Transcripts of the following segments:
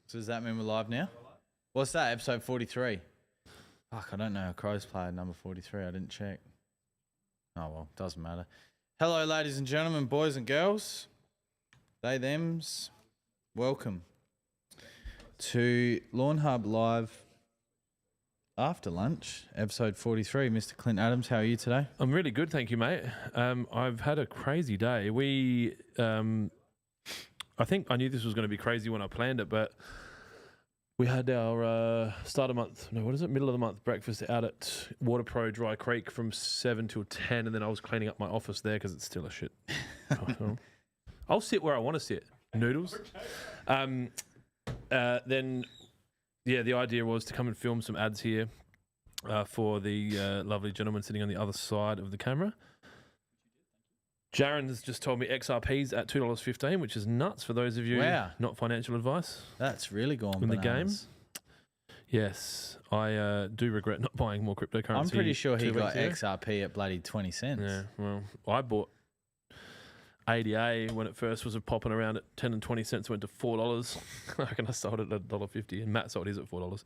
So does that mean we're live now? What's that, episode 43? Fuck, I don't know. Crows played number 43. I didn't check. Oh, well, doesn't matter. Hello, ladies and gentlemen, boys and girls. They, thems. Welcome to Lawnhub Live after lunch, episode 43. Mr. Clint Adams, how are you today? I'm really good, thank you, mate. I've had a crazy day. I think I knew this was going to be crazy when I planned it, but we had our middle of the month breakfast out at Water Pro Dry Creek from 7 till 10, and then I was cleaning up my office there because it's still a shit. I'll sit where I want to sit. Noodles. Then, the idea was to come and film some ads here for the lovely gentleman sitting on the other side of the camera. Jaron has just told me XRP's at $2.15, which is nuts for those of you not financial advice. That's really gone in bananas. The game. Yes, I do regret not buying more cryptocurrency. I'm pretty sure he got XRP at bloody 20 cents. Yeah, well, I bought ADA when it first was popping around at 10 and 20 cents, went to $4. I reckon I sold it at $1.50, and Matt sold his at $4.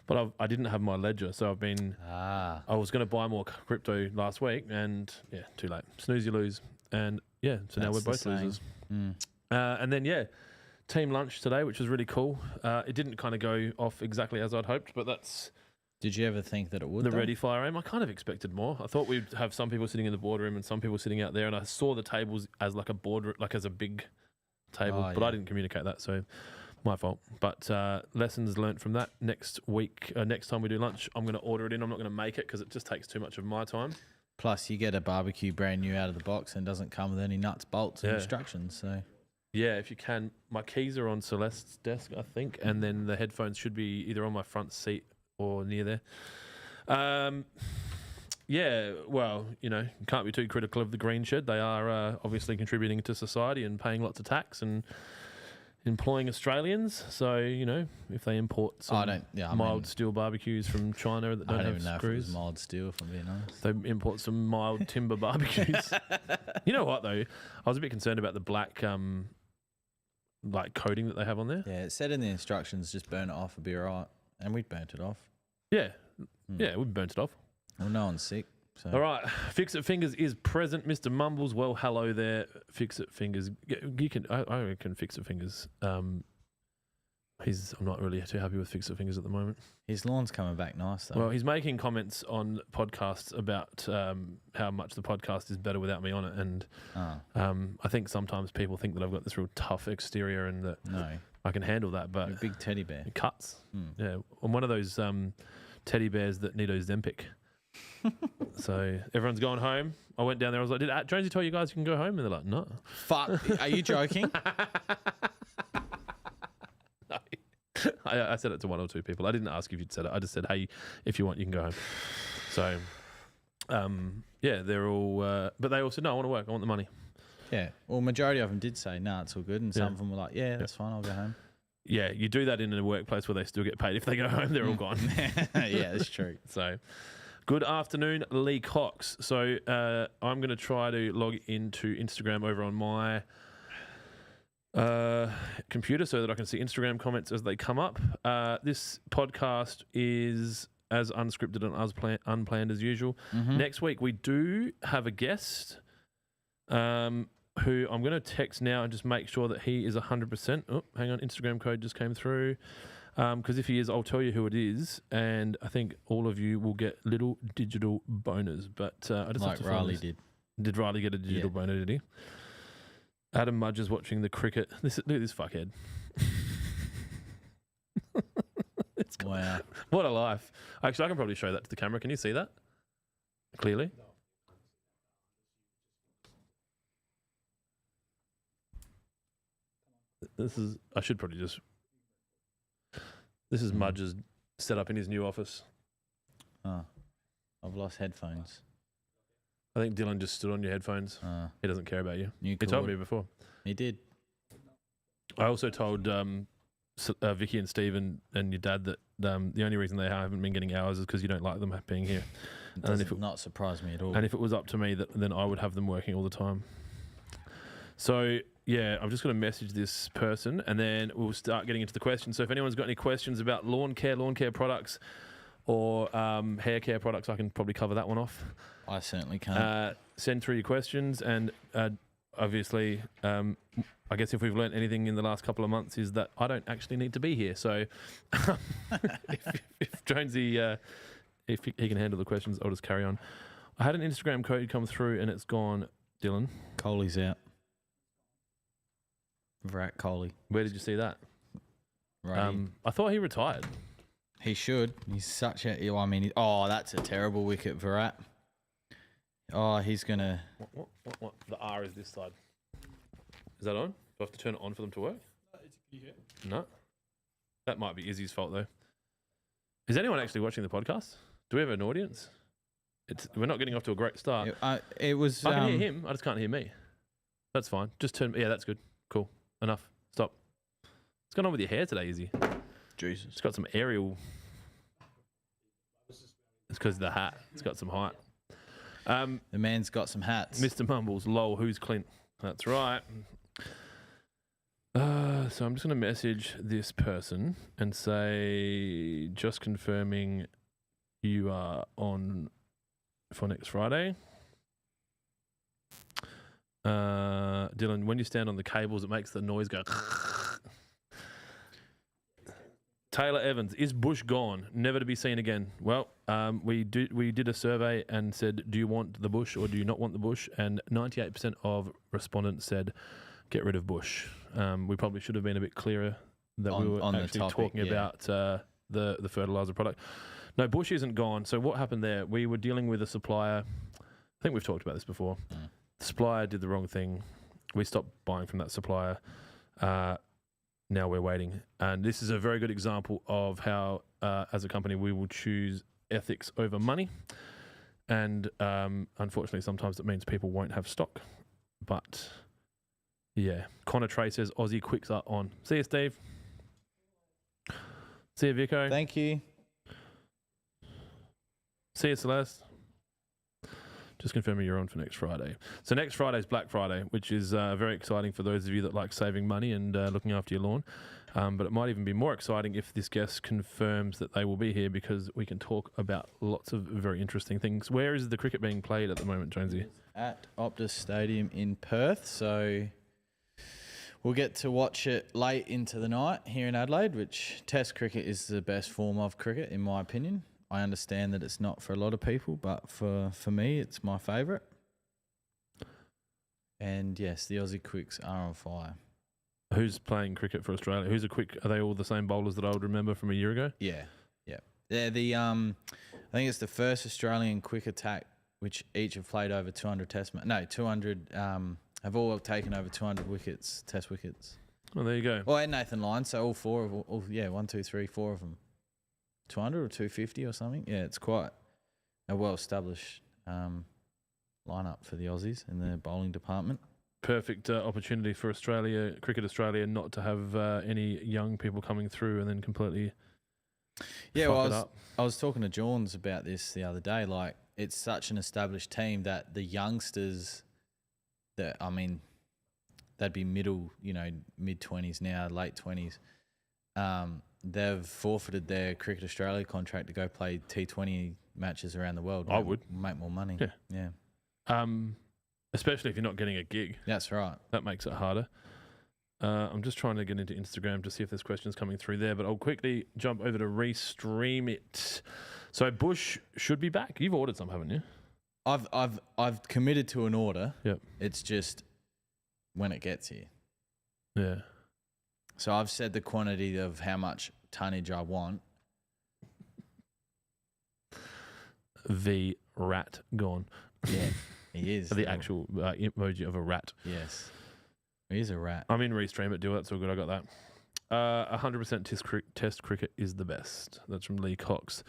But I didn't have my ledger, so I've been. I was going to buy more crypto last week, and yeah, too late. Snooze, you lose. And yeah, so now we're both losers. And then, team lunch today, which was really cool. It didn't kind of go off exactly as I'd hoped, but that's. Did you ever think that it would? The Ready Fire Aim. I kind of expected more. I thought we'd have some people sitting in the boardroom and some people sitting out there, and I saw the tables as like a board, like as a big table, but I didn't communicate that, so my fault. But lessons learnt from that. Next week, next time we do lunch, I'm going to order it in. I'm not going to make it because it just takes too much of my time. Plus, you get a barbecue brand new out of the box and doesn't come with any nuts, bolts, and instructions. So, yeah, if you can, my keys are on Celeste's desk, I think, and then the headphones should be either on my front seat or near there. Well, you can't be too critical of the Green Shed. They are obviously contributing to society and paying lots of tax and employing Australians. So, if they import some mild steel barbecues from China that don't have screws. I don't even know if it was mild steel, if I'm being honest. They import some mild timber barbecues. You know what, though? I was a bit concerned about the black coating that they have on there. Yeah, it said in the instructions, just burn it off, it'll be all right. And we'd burnt it off. Yeah. Yeah, we burnt it off. Well, no one's sick. So. All right. Fix It Fingers is present. Mr. Mumbles, well, hello there. Fix It Fingers. You can. I reckon Fix It Fingers. I'm not really too happy with Fix It Fingers at the moment. His lawn's coming back nice, though. Well, he's making comments on podcasts about how much the podcast is better without me on it. And I think sometimes people think that I've got this real tough exterior and that I can handle that. But you're a big teddy bear. It cuts. Yeah. I'm one of those teddy bears that need Ozempic. So everyone's going home. I went down there. I was like, "Did Jonesy tell you guys you can go home?" And they're like, "No." Fuck. Are you joking? No. I said it to one or two people. I didn't ask if you'd said it. I just said, "Hey, if you want, you can go home." So, they're all. But they all said, "No, I want to work. I want the money." Yeah. Well, majority of them did say, "No, it's all good," and some of them were like, "Yeah, that's fine. I'll go home." Yeah, you do that in a workplace where they still get paid. If they go home, they're all gone. Yeah, that's true. So. Good afternoon, Lee Cox. So I'm going to try to log into Instagram over on my computer so that I can see Instagram comments as they come up. This podcast is as unscripted and unplanned as usual. Next week we do have a guest who I'm going to text now and just make sure that he is 100%. Oh, hang on, Instagram code just came through. Because if he is, I'll tell you who it is, and I think all of you will get little digital boners. But I just like Riley did. Did Riley get a digital boner? Did he? Adam Mudge is watching the cricket. Look at this fuckhead. Wow! What a life! Actually, I can probably show that to the camera. Can you see that clearly? I should probably just. This is Mudge's set up in his new office. Oh, I've lost headphones. I think Dylan just stood on your headphones. He doesn't care about you. He told me before. He did. I also told Vicky and Steve and your dad that the only reason they haven't been getting hours is because you don't like them being here. It does not surprise me at all. And if it was up to me, then I would have them working all the time. So yeah, I'm just going to message this person and then we'll start getting into the questions. So if anyone's got any questions about lawn care products or hair care products, I can probably cover that one off. I certainly can't. Send through your questions. And obviously, I guess if we've learnt anything in the last couple of months is that I don't actually need to be here. So if Jonesy, if he can handle the questions, I'll just carry on. I had an Instagram code come through and it's gone, Dylan. Coley's out. Virat Kohli. Where did you see that? Right. I thought he retired. He should. He's such a... I mean, that's a terrible wicket, Virat. Oh, he's going to... What? The R is this side. Is that on? Do I have to turn it on for them to work? No. That might be Izzy's fault, though. Is anyone actually watching the podcast? Do we have an audience? We're not getting off to a great start. It was... I can hear him. I just can't hear me. That's fine. Just turn... Yeah, that's good. Cool. Enough. Stop. What's going on with your hair today, Izzy? Jesus. It's got some aerial... It's because of the hat. It's got some height. The man's got some hats. Mr. Mumbles, lol, who's Clint? That's right. So I'm just going to message this person and say, just confirming you are on for next Friday. Dylan, when you stand on the cables, it makes the noise go. Taylor Evans, is bush gone? Never to be seen again. Well, we did a survey and said, do you want the bush or do you not want the bush? And 98% of respondents said, get rid of bush. We probably should have been a bit clearer that we were actually talking about the fertilizer product. No, bush isn't gone. So what happened there? We were dealing with a supplier. I think we've talked about this before. The supplier did the wrong thing. We stopped buying from that supplier. Now we're waiting. And this is a very good example of how, as a company, we will choose ethics over money. And unfortunately, sometimes it means people won't have stock. But yeah, Connor Trey says Aussie quicks are on. See you, Steve. See you, Vico. Thank you. See you, Celeste. Just confirming you're on for next Friday. So next Friday is Black Friday, which is very exciting for those of you that like saving money and looking after your lawn. But it might even be more exciting if this guest confirms that they will be here because we can talk about lots of very interesting things. Where is the cricket being played at the moment, Jonesy? At Optus Stadium in Perth. So we'll get to watch it late into the night here in Adelaide, which Test cricket is the best form of cricket, in my opinion. I understand that it's not for a lot of people, but for me, it's my favourite. And yes, the Aussie quicks are on fire. Who's playing cricket for Australia? Who's a quick? Are they all the same bowlers that I would remember from a year ago? Yeah. They're the I think it's the first Australian quick attack, which each have played over 200 have all taken over 200 wickets, Test wickets. Well, there you go. Well, and Nathan Lyon, so all four of 1, 2, 3, 4 of them. 200 or 250 or something. Yeah, it's quite a well-established lineup for the Aussies in the bowling department. Perfect opportunity for Cricket Australia not to have any young people coming through and then completely fuck it up. I was talking to Johns about this the other day. Like, it's such an established team that the youngsters they'd be mid-20s now, late 20s. They've forfeited their Cricket Australia contract to go play T20 matches around the world. I would. Make more money. Yeah. Especially if you're not getting a gig. That's right. That makes it harder. I'm just trying to get into Instagram to see if there's questions coming through there, but I'll quickly jump over to Restream It. So Bush should be back. You've ordered some, haven't you? I've committed to an order. Yep. It's just when it gets here. Yeah. So I've said the quantity of how much tonnage I want. The rat gone. Yeah, he is. The actual emoji of a rat. Yes. He is a rat. I'm in Restream It deal. That's all good. I got that. 100% test cricket is the best. That's from Lee Cox.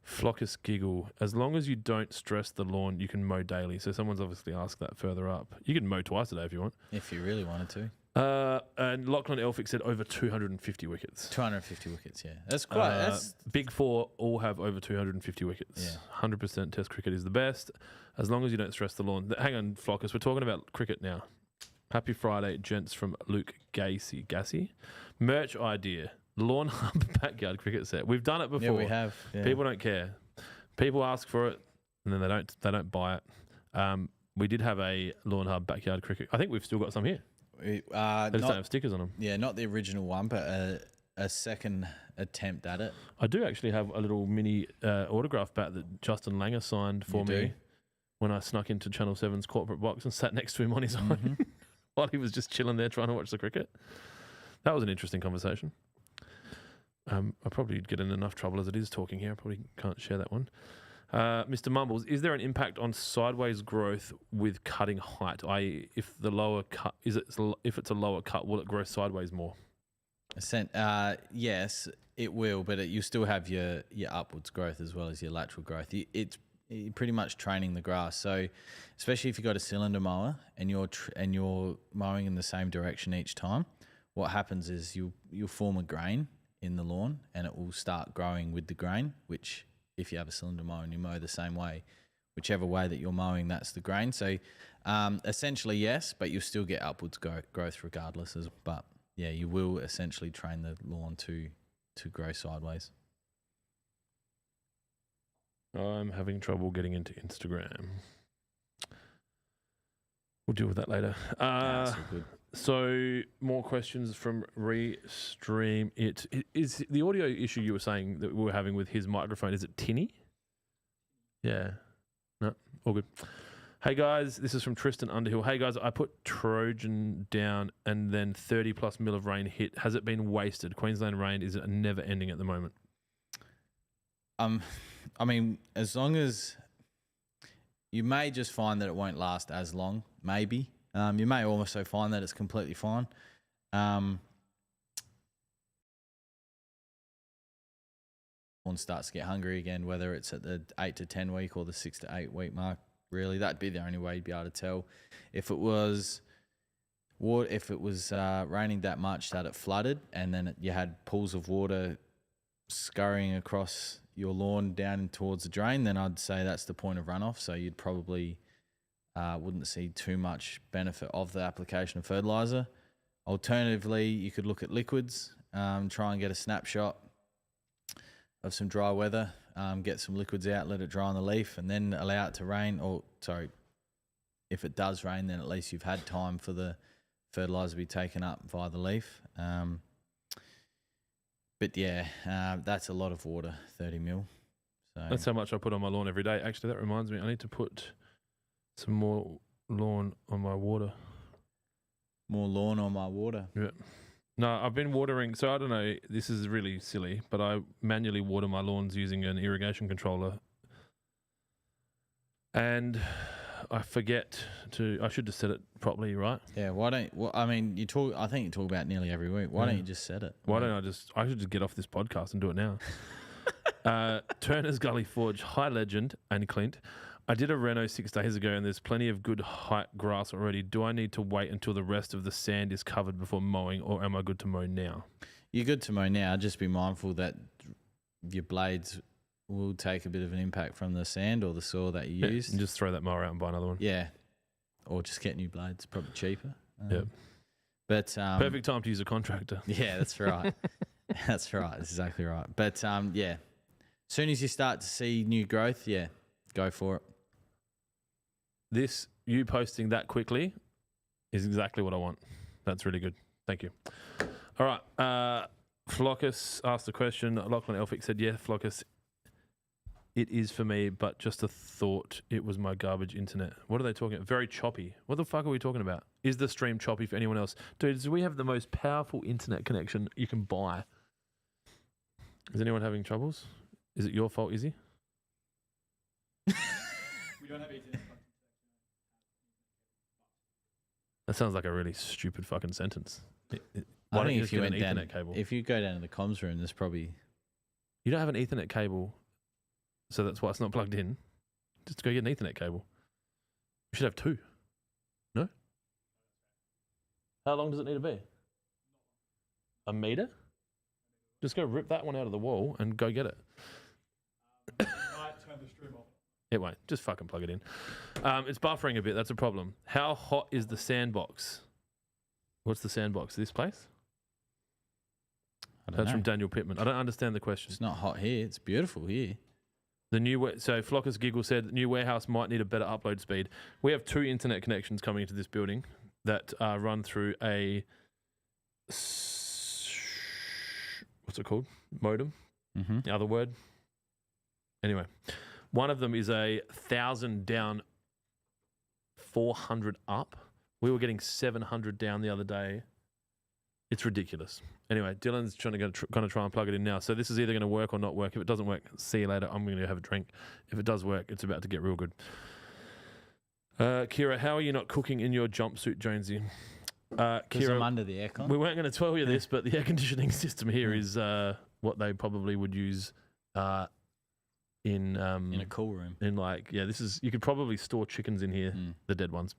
Flockus giggle. As long as you don't stress the lawn, you can mow daily. So someone's obviously asked that further up. You can mow twice a day if you want. If you really wanted to. And Lachlan Elphick said over 250 wickets. 250 wickets, yeah. That's quite... that's Big Four all have over 250 wickets. Yeah. 100% test cricket is the best. As long as you don't stress the lawn. Hang on, Flockus. We're talking about cricket now. Happy Friday, gents, from Luke Gassy. Merch idea. Lawnhub backyard cricket set. We've done it before. Yeah, we have. Yeah. People don't care. People ask for it, and then they don't buy it. We did have a Lawnhub backyard cricket. I think we've still got some here. They just don't have stickers on them. Yeah, not the original one, but a second attempt at it. I do actually have a little mini autograph bat that Justin Langer signed for me when I snuck into Channel 7's corporate box and sat next to him on his own while he was just chilling there trying to watch the cricket. That was an interesting conversation. I probably get in enough trouble as it is talking here. I probably can't share that one. Mr. Mumbles, is there an impact on sideways growth with cutting height? I.e., if it's a lower cut, will it grow sideways more? Yes, it will, but you still have your upwards growth as well as your lateral growth. It's pretty much training the grass. So, especially if you've got a cylinder mower and you're mowing in the same direction each time, what happens is you'll form a grain in the lawn and it will start growing with the grain, which if you have a cylinder mower and you mow the same way, whichever way that you're mowing, that's the grain. So essentially, yes, but you'll still get upwards growth regardless. But yeah, you will essentially train the lawn to grow sideways. I'm having trouble getting into Instagram. We'll deal with that later. That's all good. So more questions from Restream. It is the audio issue you were saying that we were having with his microphone. Is it tinny? Yeah. No, all good. Hey guys, this is from Tristan Underhill. Hey guys, I put Trojan down and then 30 plus mil of rain hit. Has it been wasted? Queensland rain is never ending at the moment. I mean, as long as you may just find that it won't last as long, maybe. You may also find that it's completely fine. One starts to get hungry again, whether it's at the 8 to 10 week or the 6 to 8 week mark. Really, that'd be the only way you'd be able to tell. If it was raining that much that it flooded, and then you had pools of water scurrying across your lawn down towards the drain, then I'd say that's the point of runoff. So you'd probably wouldn't see too much benefit of the application of fertilizer. Alternatively, you could look at liquids, try and get a snapshot of some dry weather, get some liquids out, let it dry on the leaf, and then allow it to rain. If it does rain, then at least you've had time for the fertilizer to be taken up via the leaf. But yeah, that's a lot of water, 30 mil. So that's how much I put on my lawn every day. Actually, that reminds me, I need to put some more lawn on my water. More lawn on my water? Yeah. No, I've been watering. So I don't know, this is really silly, but I manually water my lawns using an irrigation controller. And I forget I should just set it properly, right? Yeah, I think you talk about nearly every week. Why don't you just set it? Why don't I should just get off this podcast and do it now. Turner's Gully Forge, hi Legend and Clint. I did a reno 6 days ago and there's plenty of good height grass already. Do I need to wait until the rest of the sand is covered before mowing, or am I good to mow now? You're good to mow now. Just be mindful that your blades will take a bit of an impact from the sand or the soil that you use. And just throw that mower out and buy another one. Yeah. Or just get new blades, probably cheaper. Yep. But perfect time to use a contractor. Yeah, that's right. That's right. That's exactly right. But yeah, as soon as you start to see new growth, yeah, go for it. You posting that quickly is exactly what I want. That's really good. Thank you. All right. Flockus asked the question. Lachlan Elphick said, yeah, Flockus, it is for me, but just a thought, it was my garbage internet. What are they talking about? Very choppy. What the fuck are we talking about? Is the stream choppy for anyone else? Dudes, we have the most powerful internet connection you can buy. Is anyone having troubles? Is it your fault, Izzy? We don't have internet. That sounds like a really stupid fucking sentence. Why don't you just get an Ethernet cable? If you go down to the comms room, there's probably... You don't have an Ethernet cable, so that's why it's not plugged in. Just go get an Ethernet cable. You should have two. No? How long does it need to be? A meter? Just go rip that one out of the wall and go get it. I turn the stream off. It won't. Just fucking plug it in. It's buffering a bit. That's a problem. How hot is the sandbox? What's the sandbox? This place? I don't That's know. from Daniel Pittman. I don't understand the question. It's not hot here. It's beautiful here. The new so Floccus Giggle said the new warehouse might need a better upload speed. We have 2 internet connections coming into this building that run through a what's it called? Modem. Mm-hmm. The other word. Anyway, one of them is 1,000 down, 400 up. We were getting 700 down the other day. It's ridiculous. Anyway, Dylan's trying to try and plug it in now. So this is either going to work or not work. If it doesn't work, see you later. I'm going to have a drink. If it does work, it's about to get real good. Kira, how are you not cooking in your jumpsuit, Jonesy? Because Kira, I'm under the aircon. we weren't going to tell you this, but the air conditioning system here is what they probably would use in a cool room. in like this is you could probably store chickens in here, the dead ones.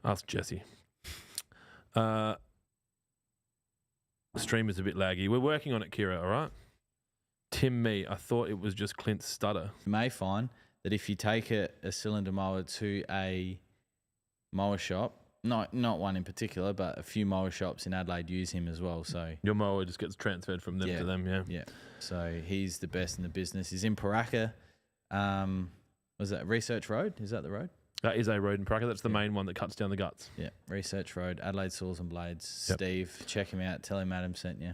Ask Jesse. Stream is a bit laggy. We're working on it, Kira. All right. Tim, I thought it was just Clint's stutter. You may find that if you take a cylinder mower to a mower shop, not one in particular, but a few mower shops in Adelaide use him as well. So Your mower just gets transferred from them to them. Yeah. yeah. So he's the best in the business. He's in Paraka. Was that Research Road? Is that the road? That is a road in Paraka. That's the main one that cuts down the guts. Yeah, Research Road, Adelaide Saws and Blades. Yep. Steve, check him out. Tell him Adam sent you.